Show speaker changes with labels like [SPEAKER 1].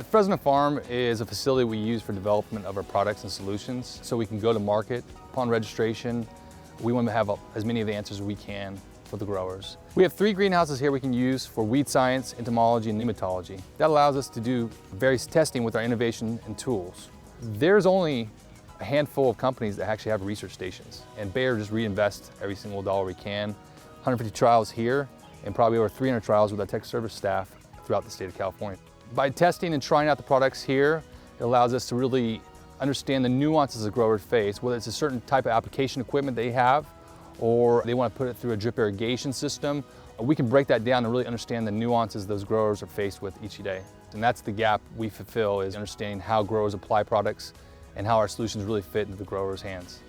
[SPEAKER 1] Fresno Farm is a facility we use for development of our products and solutions so we can go to market. Upon registration, we want to have as many of the answers as we can for the growers. We have 3 greenhouses here we can use for weed science, entomology, and nematology. That allows us to do various testing with our innovation and tools. There's only a handful of companies that actually have research stations, and Bayer just reinvests every single dollar we can. 150 trials here, and probably over 300 trials with our tech service staff throughout the state of California. By testing and trying out the products here, it allows us to really understand the nuances the growers face, whether it's a certain type of application equipment they have, or they want to put it through a drip irrigation system. We can break that down and really understand the nuances those growers are faced with each day. And that's the gap we fulfill, is understanding how growers apply products and how our solutions really fit into the growers' hands.